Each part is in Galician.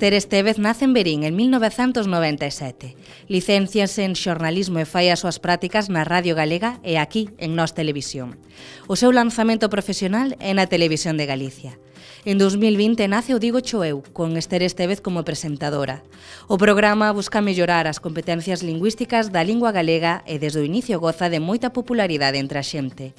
Ester Estévez nace en Verín en 1997. Licénciase en xornalismo e fai as súas prácticas na Radio Galega e aquí, en Nós Televisión. O seu lanzamento profesional é na Televisión de Galicia. En 2020 nace o Digo Cho Eu, con Ester Estévez como presentadora. O programa busca mellorar as competencias lingüísticas da lingua galega e desde o inicio goza de moita popularidade entre a xente.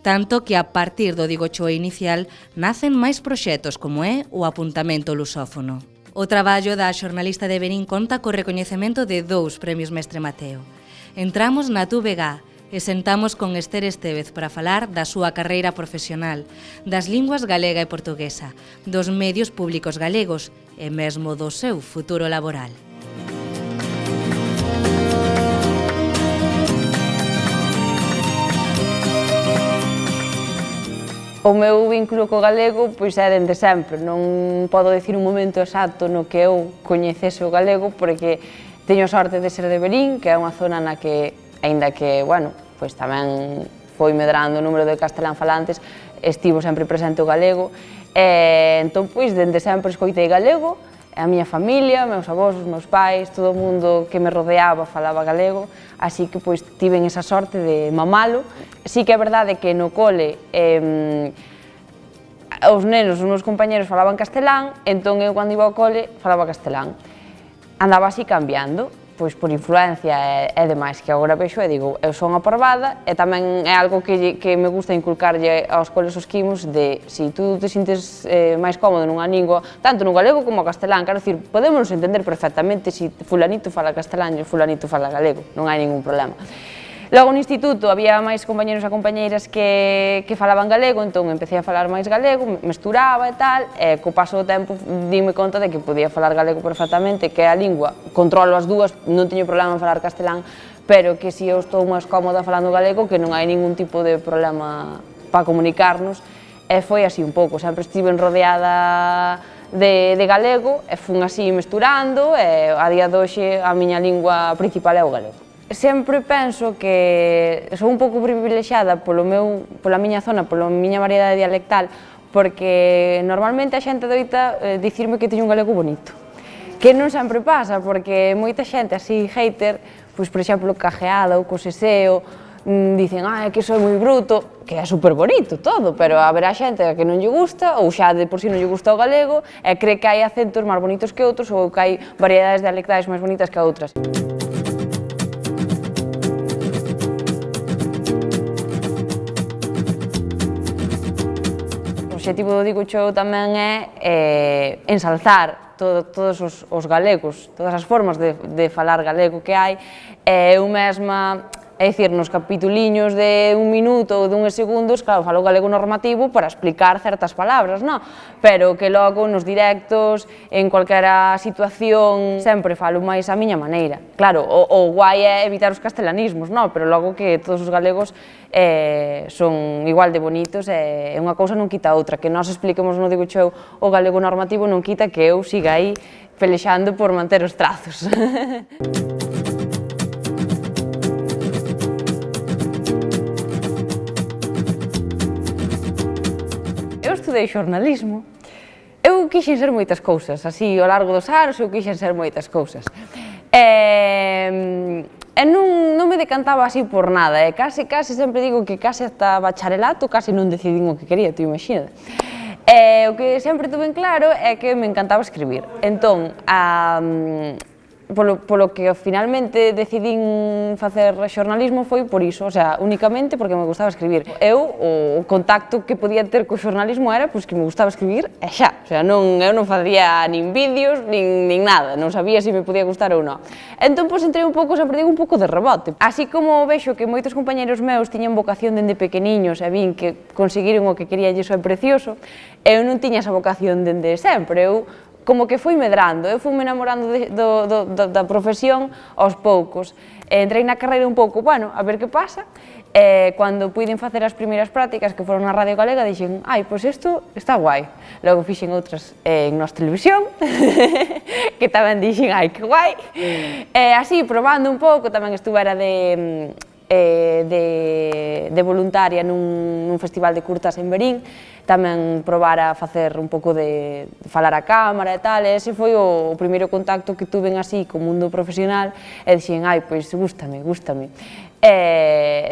Tanto que a partir do Digo Cho Eu inicial nacen máis proxectos como é o Apuntamento Lusófono. O traballo da xornalista de Verín conta co recoñecemento de 2 premios Mestre Mateo. Entramos na TVG e sentamos con Ester Estévez para falar da súa carreira profesional, das linguas galega e portuguesa, dos medios públicos galegos e mesmo do seu futuro laboral. O meu vínculo co galego pois é dende sempre, non podo dicir un momento exacto no que eu coñecese o galego porque teño sorte de ser de Verín, que é unha zona na que, aínda que, bueno, pois tamén foi medrando o número de castelán falantes, estivo sempre presente o galego, e entón pois dende sempre escoitei galego, a miña familia, meus avós, os meus pais, todo o mundo que me rodeaba falaba galego, así que pois tiven esa sorte de mamalo. Sí que é verdade que no cole os nenos, os meus compañeros falaban castelán, entón eu cando iba ao cole falaba castelán. Andaba así cambiando, pois por influencia e demais, que agora vexo e digo, eu son a parvada e tamén é algo que me gusta inculcarlle aos coles os quimos de, se tú te sintes máis cómodo nunha lingua, tanto no galego como no castelán, quero dicir, podemos entender perfectamente se fulanito fala castelán e fulanito fala galego, non hai ningún problema. Logo no instituto había máis compañeros e compañeiras que falaban galego, entón empecé a falar máis galego, mesturaba e tal, e co paso do tempo dime conta de que podía falar galego perfectamente, que é a lingua, controlo as dúas, non teño problema en falar castelán, pero que se eu estou máis cómoda falando galego, que non hai ningún tipo de problema para comunicarnos, e foi así un pouco, sempre estive rodeada de galego, e fun así mesturando, e a día de hoxe a miña lingua principal é o galego. Sempre penso que sou un pouco privilexiada pola miña zona, pola miña variedade dialectal, porque normalmente a xente doita dicirme que teño un galego bonito. Que non sempre pasa, porque moita xente así hater, pois por exemplo cajeada ou co seseo, dicen que soy moi bruto, que é super bonito todo, pero haberá xente que non lle gusta, ou xa de por si non lle gusta o galego, e cree que hai acentos máis bonitos que outros, ou que hai variedades dialectais máis bonitas que outras. O obxectivo do Digo Cho Eu tamén é ensalzar todos os galegos, todas as formas de falar galego que hai. Eu mesma, é dicir, nos capituliños de un minuto ou de uns segundos, claro, falo galego normativo para explicar certas palabras, non? Pero que logo nos directos, en calquera situación, sempre falo máis a miña maneira. Claro, o guai é evitar os castelanismos, non? Pero logo que todos os galegos son igual de bonitos e unha cousa non quita a outra. Que nós expliquemos no Digo Cho Eu o galego normativo non quita que eu siga aí pelexando por manter os trazos. Eu estudei xornalismo, eu quixen ser moitas cousas, así ao largo dos anos eu quixen ser moitas cousas. E non me decantaba así por nada, e case sempre digo que case hasta bacharelato case non decidín o que quería, tú imagina. O que sempre tuve en claro é que me encantaba escribir, entón, polo que finalmente decidín facer xornalismo foi por iso, o sea, únicamente porque me gustaba escribir. Eu, o contacto que podía ter co xornalismo era que me gustaba escribir e xa, o sea, eu non facía nin vídeos, nin nada, non sabía se me podía gustar ou non. Entón, entrei un pouco, sempre digo, un pouco de rebote. Así como vexo que moitos compañeros meus tiñan vocación dende pequeniños e vin que conseguiron o que querían e iso é precioso, eu non tiña esa vocación dende sempre, eu como que fui medrando, eu fui me enamorando da profesión aos poucos. Entrei na carreira un pouco, bueno, a ver que pasa, e cando puiden facer as primeiras prácticas que foron na Radio Galega, dixen, pois isto está guai. Logo fixen outras en Nós Televisión, que tamén dixen, que guai. E así, probando un pouco, tamén estuvera de voluntaria nun festival de curtas en Verín, tamén probar a facer un pouco de falar a cámara e tal, e ese foi o primeiro contacto que tuve así co mundo profesional, e dixen, ai, pois gústame.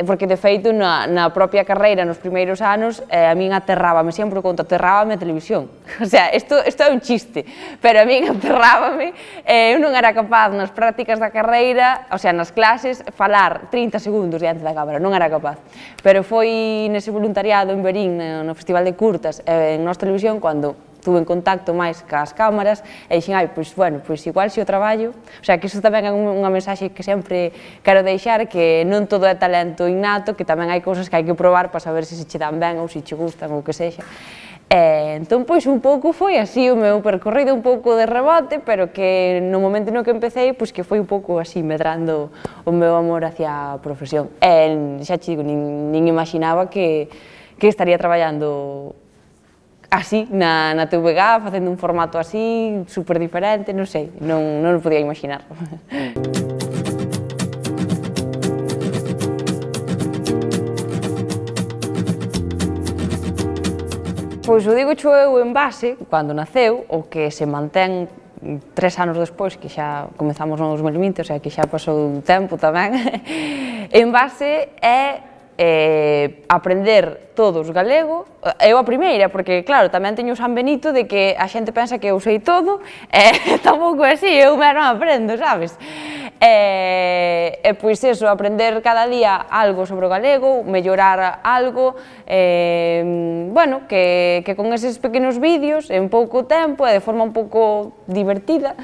Porque de feito na propia carreira, nos primeiros anos, a min aterrábame, sempre conto, aterrábame a televisión. O sea, isto é un chiste, pero a min aterrábame, eu non era capaz nas prácticas da carreira, o sea, nas clases, falar 30 segundos diante da cámara, non era capaz. Pero foi nese voluntariado en Verín, no Festival de Curtas, en Nós Televisión, cando tuve en contacto máis cas cámaras e dixen, ai, pois, bueno, pois igual se o traballo, o sea, que iso tamén é unha mensaxe que sempre quero deixar, que non todo é talento innato, que tamén hai cousas que hai que probar para saber se che dan ben ou se che gustan ou que sexa. Entón, pois, un pouco foi así o meu percorrido, un pouco de rebote, pero que no momento no que empecé, pois que foi un pouco así, medrando o meu amor hacia a profesión. Xa che digo, nin imaginaba que estaría traballando así, na TVG, facendo un formato así, super diferente, non sei, non o podía imaginar. Pois o digo xo eu en base, cando naceu, o que se mantén 3 anos despois, que xa comezamos no 2020, o sea, que xa pasou un tempo tamén, en base é aprender todos galego, eu a primeira, porque claro, tamén teño o San Benito de que a xente pensa que eu sei todo, e tampouco é así, eu mesmo aprendo, sabes? Pois eso, aprender cada día algo sobre o galego, mellorar algo, bueno, que con eses pequenos vídeos, en pouco tempo e de forma un pouco divertida,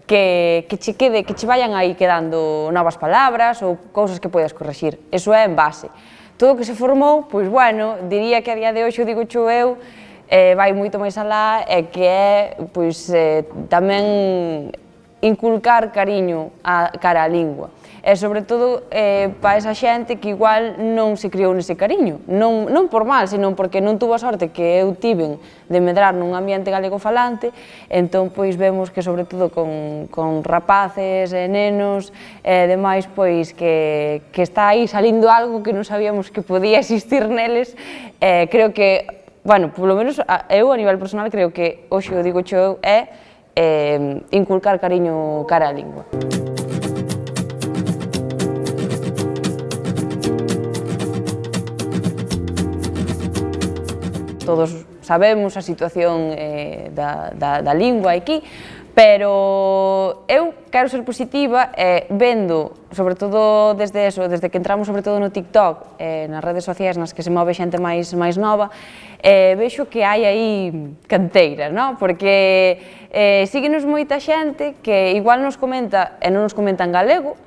que che vayan aí quedando novas palabras ou cousas que podes correxir. Eso é en base. Todo o que se formou, pois, bueno, diría que a día de hoxe, o digo xo eu, vai moito máis alá e que é, pois, tamén inculcar cariño cara á lingua. E, sobre todo, para esa xente que igual non se criou nese cariño. Non por mal, senón porque non tuvo a sorte que eu tiven de medrar nun ambiente galego falante, entón, pois, vemos que, sobre todo, con rapaces e nenos e demais, pois, que está aí salindo algo que non sabíamos que podía existir neles. Creo que, bueno, polo menos eu, a nivel personal, creo que hoxe o digo xo eu é inculcar cariño cara á lingua. Todos sabemos a situación da lingua aquí, pero eu quero ser positiva vendo, sobre todo desde que entramos sobre todo no TikTok, nas redes sociais nas que se move xente máis nova, vexo que hai aí canteira, porque síguenos moita xente que igual nos comenta e non nos comenta en galego.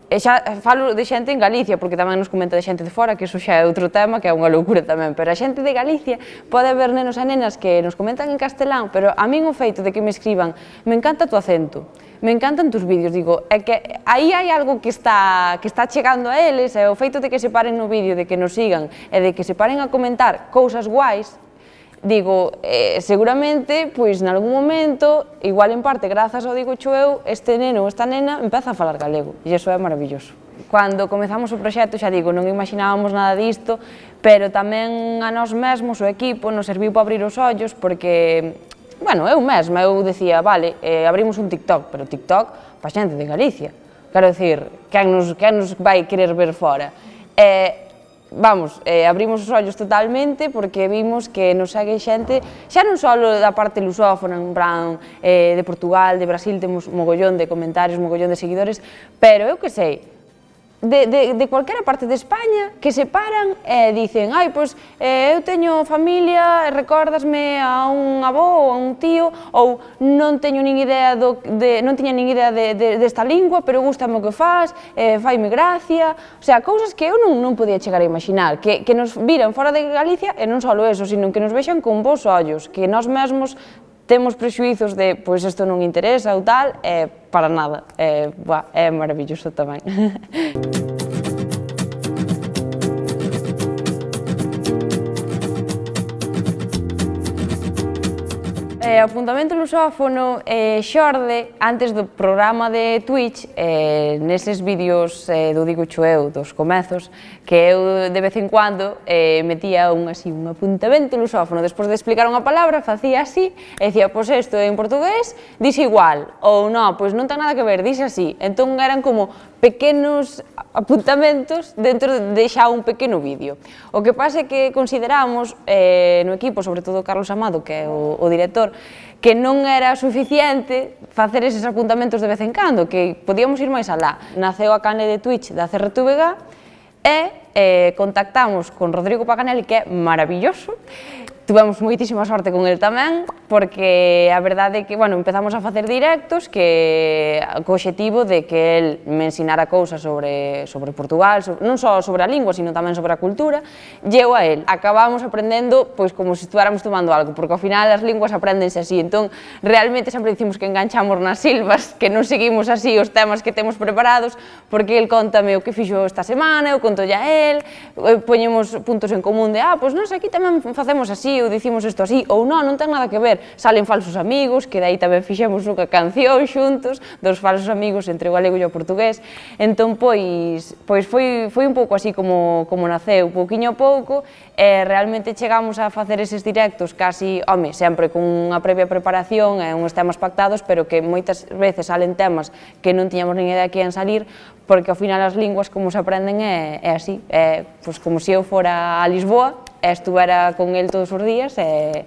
E xa falo de xente en Galicia, porque tamén nos comenta de xente de fora, que iso xa é outro tema, que é unha loucura tamén, pero a xente de Galicia pode haber nenos e nenas que nos comentan en castelán, pero a min o feito de que me escriban, me encanta tu acento, me encantan tus vídeos, digo, é que aí hai algo que está chegando a eles, e o feito de que se paren no vídeo, de que nos sigan, e de que se paren a comentar cousas guais, digo, seguramente, pois, nalgún momento, igual en parte, grazas ao digo xo eu, este neno ou esta nena empeza a falar galego, e iso é maravilloso. Cando comezamos o proxecto, xa digo, non imaginábamos nada disto, pero tamén a nós mesmos, o equipo, nos serviu para abrir os ollos, porque, bueno, eu mesma, eu decía, vale, abrimos un TikTok, pero TikTok para xente de Galicia. Quero dicir, quen nos vai querer ver fora? Vamos, abrimos os ollos totalmente porque vimos que nos segue xente, xa non só da parte lusófona, en plan de Portugal, de Brasil, temos mogollón de comentarios, mogollón de seguidores, pero eu que sei, de cualquera parte de España que se paran e dicen, ai, pois eu teño familia e recórdasme a un avó ou a un tío, ou non teño nin idea non tiña nin idea desta lingua, pero gustame o que faz, faime gracia, o sea, cousas que eu non podía chegar a imaginar, que nos viran fora de Galicia, e non só eso, sino que nos vexan con bons ollos, que nós mesmos temos prexuizos de, pois, isto non interesa ou tal, para nada, é maravilloso tamén. Apuntamento lusófono xorde antes do programa de Twitch, neses vídeos do Digo eu, dos comezos, que eu de vez en cuando metía un apuntamento lusófono, despois de explicar unha palabra, facía así, e dicía, pois isto en portugués dixe igual, ou non, pois non ten nada que ver, dixe así. Entón eran como pequenos apuntamentos dentro de xa un pequeno vídeo. O que pasa é que consideramos no equipo, sobre todo Carlos Amado, que é o director, que non era suficiente facer eses apuntamentos de vez en cando, que podíamos ir máis alá. Naceu a canle de Twitch da CRTVG e contactamos con Rodrigo Paganelli, que é maravilloso. Tuvemos moitísima sorte con el tamén, porque a verdade é que, bueno, empezamos a facer directos co obxectivo de que el me ensinara cousas sobre Portugal, non só sobre a lingua, sino tamén sobre a cultura, e eu a el. Acabamos aprendendo, pois, como se estuvéramos tomando algo, porque ao final as linguas aprendense así, entón, realmente sempre dicimos que enganchamos nas silvas, que non seguimos así os temas que temos preparados, porque el contame o que fixo esta semana, eu conto ya el, poñemos puntos en común de, pois nós aquí tamén facemos así, ou dicimos isto así, ou non ten nada que ver. Salen falsos amigos, que dai tamén fixemos unha canción xuntos, dos falsos amigos entre o galego e o portugués. Entón, pois foi un pouco así como naceu, pouquiño a pouco, e realmente chegamos a facer eses directos casi, sempre con unha previa preparación e uns temas pactados, pero que moitas veces salen temas que non tiñamos nin idea que ian salir, porque ao final as linguas como se aprenden é así, pois como se eu fora a Lisboa, estuvera con el todos os días e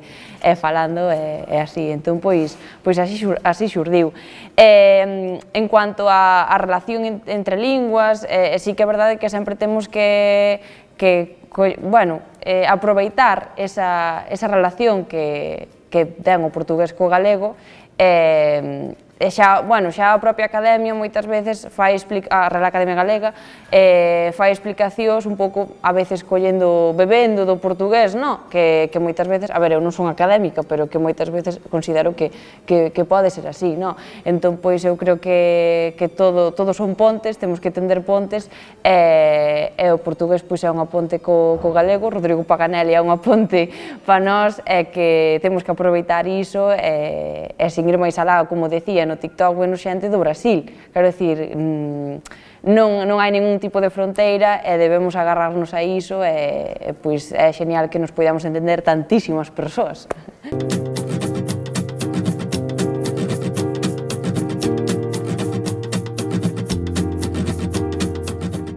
falando e así, entón pois así xurdiu. En cuanto á relación entre linguas, sí que é verdade que sempre temos que aproveitar esa relación que ten o portugués co galego, xa a propia Academia moitas veces a Real Academia Galega fai explicacións un pouco, a veces bebendo do portugués, que moitas veces, eu non son académica, pero que moitas veces considero que pode ser así, entón pois eu creo que todos son pontes, temos que tender pontes, e o portugués pois é unha ponte co galego, Rodrigo Paganelli é unha ponte para nós, e que temos que aproveitar iso e seguir máis alá, como decía, no TikTok vemos xente do Brasil, quero dicir, non hai ningún tipo de fronteira e debemos agarrarnos a iso e pois é genial que nos podamos entender tantísimas persoas.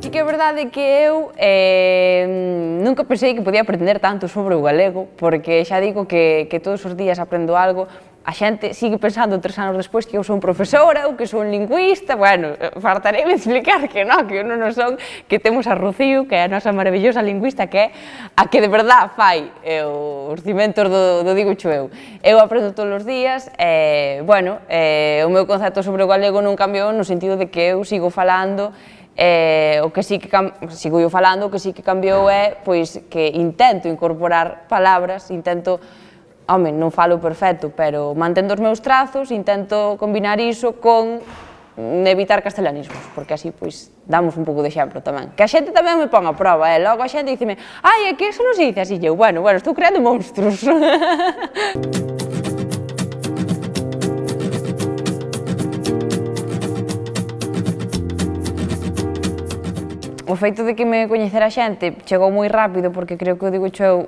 Que é verdade que eu nunca pensei que podía aprender tanto sobre o galego, porque xa digo que todos os días aprendo algo. A xente sigue pensando 3 anos despois que eu son profesora ou que son lingüista, fartareime explicar que non son, que temos a Rocío, que é a nosa maravillosa lingüista, que é a que de verdad fai os cimentos do Digo eu. Eu aprendo todos os días e, o meu concepto sobre o galego non cambiou no sentido de que eu sigo falando. O que sí que sigo eu falando, o que sí que cambiou é pois que intento incorporar palabras, non falo perfecto, pero mantendo os meus trazos, intento combinar iso con evitar castelanismos, porque así pois damos un pouco de exemplo tamén. Que a xente tamén me pon a prova, logo a xente diceme, é que eso non se dice así, eu, estou creando monstruos. O feito de que me coñecera a xente chegou moi rápido, porque creo que o Digo eu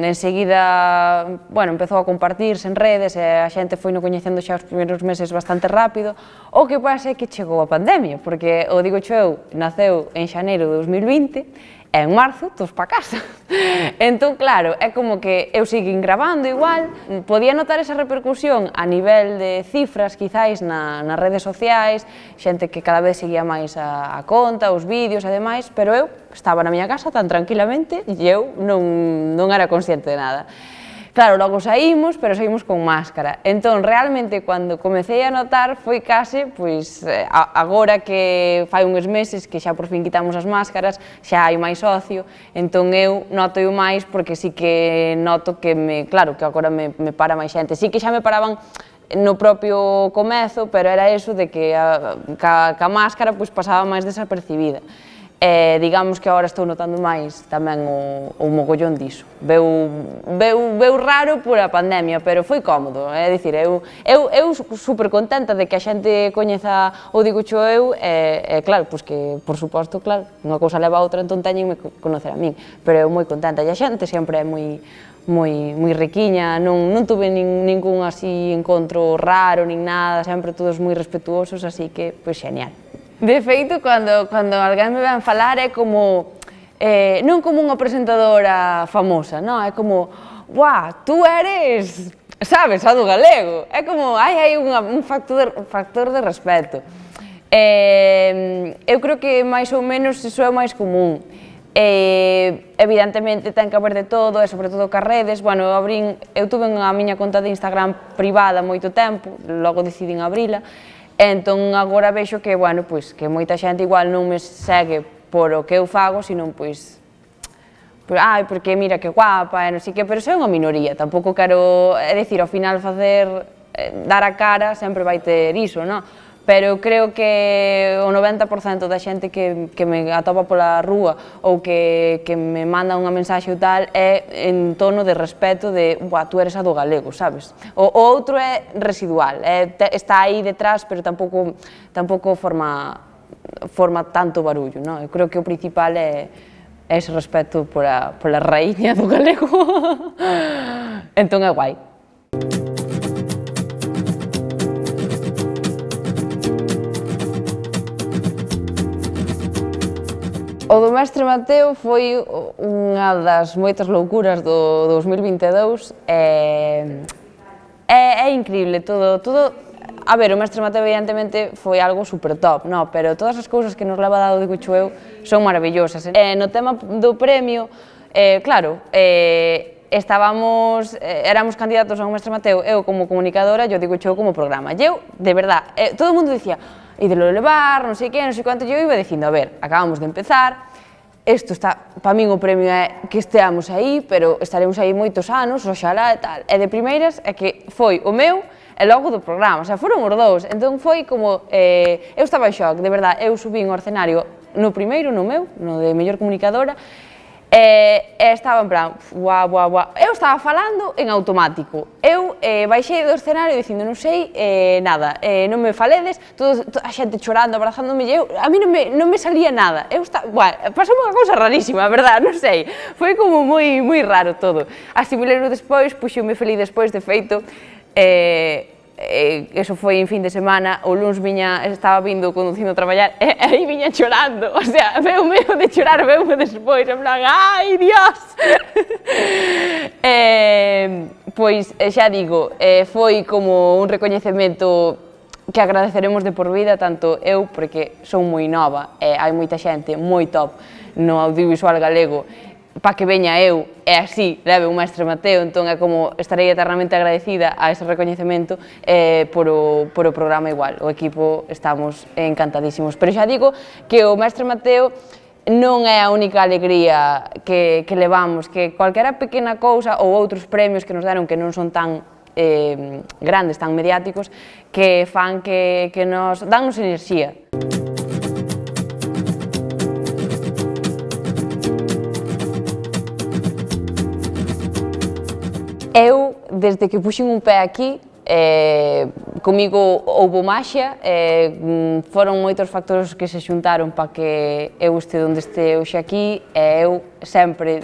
enseguida, empezou a compartirse en redes e a xente foi no coñecendo xa os primeiros meses bastante rápido. O que pasa é que chegou a pandemia, porque o Digo eu naceu en xaneiro de 2020 e en marzo todos pa casa. Entón, claro, é como que eu seguín grabando igual, podía notar esa repercusión a nivel de cifras, quizáis, nas redes sociais, xente que cada vez seguía máis a conta, os vídeos e demais, pero eu estaba na miña casa tan tranquilamente e eu non era consciente de nada. Claro, logo saímos, pero saímos con máscara. Entón, realmente, cando comecei a notar, foi case, pois, agora que fai uns meses que xa por fin quitamos as máscaras, xa hai máis ocio, entón eu noto máis porque sí que noto que claro, que agora me para máis xente. Sí que xa me paraban no propio comezo, pero era eso de que ca máscara pois pasaba máis desapercibida. digamos que agora estou notando máis tamén o mogollón diso. Veu raro por a pandemia, pero foi cómodo, é dicir, eu super contenta de que a xente coñeza o Digucho eu, e claro, pois que, por suposto, claro, unha cousa leva a outra, entón teñenme conocer a min, pero eu moi contenta, e a xente sempre é moi riquiña, non tuve ningún así encontro raro, nin nada, sempre todos moi respetuosos, así que, pois, genial. De feito, cando alguén me ven falar é como, non como unha presentadora famosa, non? É como, guau, tú eres, sabes, a do galego. É como, hai un factor de respeto. Eu creo que máis ou menos iso é o máis común. Evidentemente ten que haber de todo, e sobre todo cas redes. Bueno, eu tuve a miña conta de Instagram privada moito tempo, logo decidín abrila. Entón, agora vexo que, bueno, pois, que moita xente igual non me segue por o que eu fago, sino, pois, ai, porque mira que guapa, e non sei que, pero é unha minoría, tampouco quero, é dicir, ao final dar a cara sempre vai ter iso, non? Pero creo que o 90% da xente que me atopa pola rúa ou que me manda unha mensaxe ou tal é en tono de respeto de, buah, tú eres a do galego, sabes? O outro é residual, está aí detrás, pero tampouco forma tanto barullo, non? Eu creo que o principal é ese respeto pola raíña do galego. Entón é guai. O do mestre Mateo foi unha das moitas loucuras do 2022. É increíble todo. A ver, o mestre Mateo evidentemente foi algo super top, no, pero todas as cousas que nos leva dado Digucho eu son maravillosas. No tema do premio, claro, éramos candidatos ao mestre Mateo, eu como comunicadora e o Digucho eu como programa. E eu, de verdad, todo o mundo dicía, ídelo levar, non sei que, non sei quanto, e eu iba dicindo, a ver, acabamos de empezar, isto está, para min o premio é que esteamos aí, pero estaremos aí moitos anos, oxalá e tal. E de primeiras é que foi o meu e logo do programa, o sea, foron os dous, entón foi como, eu estaba en shock, de verdad, eu subín ao escenario no primeiro, no meu, no de mellor comunicadora, e estaba en plan, guau, guau, guau, eu estaba falando en automático, eu baixei do escenario dicindo non sei nada, non me faledes, toda a xente chorando, abrazándome, e a mí non me salía nada, pasou unha cousa rarísima, a verdad, non sei, foi como moi raro todo. Asimilei-o despois, puxo-me feliz despois, de feito, eso foi en fin de semana, o luns estaba vindo conducindo a traballar e aí viña chorando, o sea, veume de chorar, veume despois, en plan, ai, Dios! Pois, xa digo, foi como un recoñecemento que agradeceremos de por vida, tanto eu, porque son moi nova, e hai moita xente moi top no audiovisual galego, para que veña eu e así leve o mestre Mateo, entón é como estarei eternamente agradecida a ese recoñecemento por o programa igual. O equipo estamos encantadísimos. Pero xa digo que o mestre Mateo non é a única alegría que levamos, que calquera pequena cousa ou outros premios que nos deron que non son tan grandes, tan mediáticos, que fan que nos dannos enerxía. Eu, desde que puxen un pé aquí, comigo houbo maxia, foron moitos factores que se xuntaron para que eu este onde este hoxe aquí, e eu sempre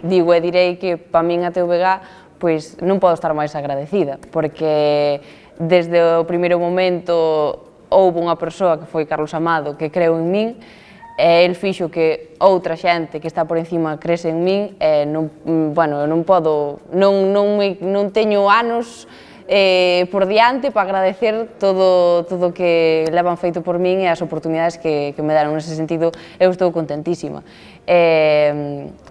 digo e direi que para min a TVG pois non podo estar máis agradecida, porque desde o primeiro momento houve unha persoa que foi Carlos Amado que creu en min, e el fixo que outra xente que está por encima crese en min, e non teño anos por diante para agradecer todo o que levan feito por min e as oportunidades que me deron. Nese sentido, eu estou contentísima.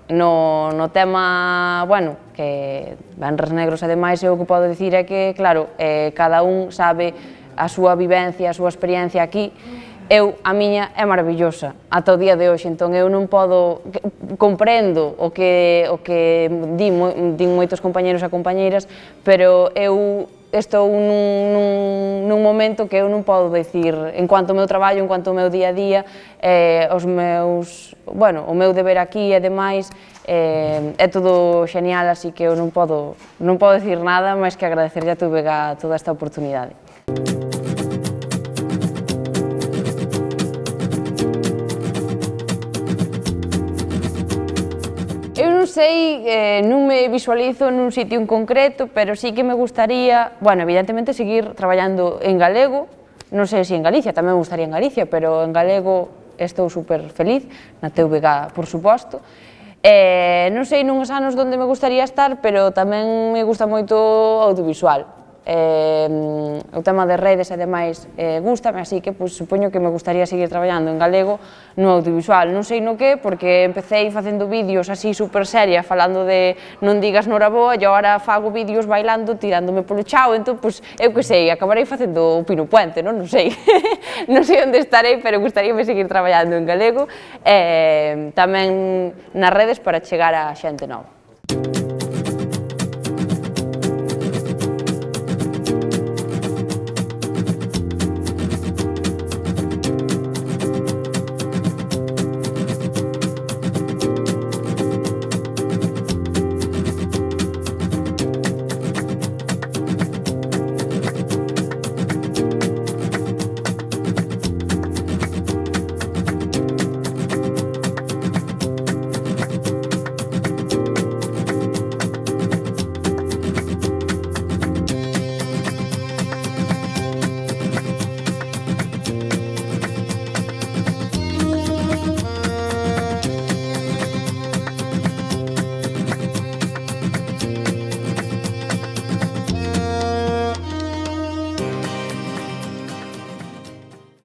No tema, que Venres Negros e demais, eu o que podo dicir é que, claro, cada un sabe a súa vivencia, a súa experiencia aquí. A miña é maravillosa ata o día de hoxe, entón eu non podo, comprendo o que din moitos compañeros e compañeiras, pero eu estou nun momento que eu non podo dicir, en cuanto ao meu traballo, en cuanto ao meu día a día, o meu deber aquí e demais, é todo genial, así que eu non podo dicir nada máis que agradecerlle a TVG toda esta oportunidade. Eu non sei, non me visualizo nun sitio en concreto, pero sí que me gustaría, bueno, evidentemente seguir traballando en galego, non sei se en Galicia, tamén me gustaría en Galicia, pero en galego estou super feliz, na TVG, por suposto. Non sei nuns anos onde me gustaría estar, pero tamén me gusta moito o audiovisual. O tema de redes e demais gústame, así que supoño que me gustaría seguir traballando en galego no audiovisual. Non sei no que, porque empecé facendo vídeos así super serias, falando de non digas nora boa, e agora fago vídeos bailando, tirándome polo chao, entón, eu que sei, acabarei facendo o Pino Puente, non sei. Non sei onde estarei, pero gustaríame seguir traballando en galego, tamén nas redes para chegar a xente nova.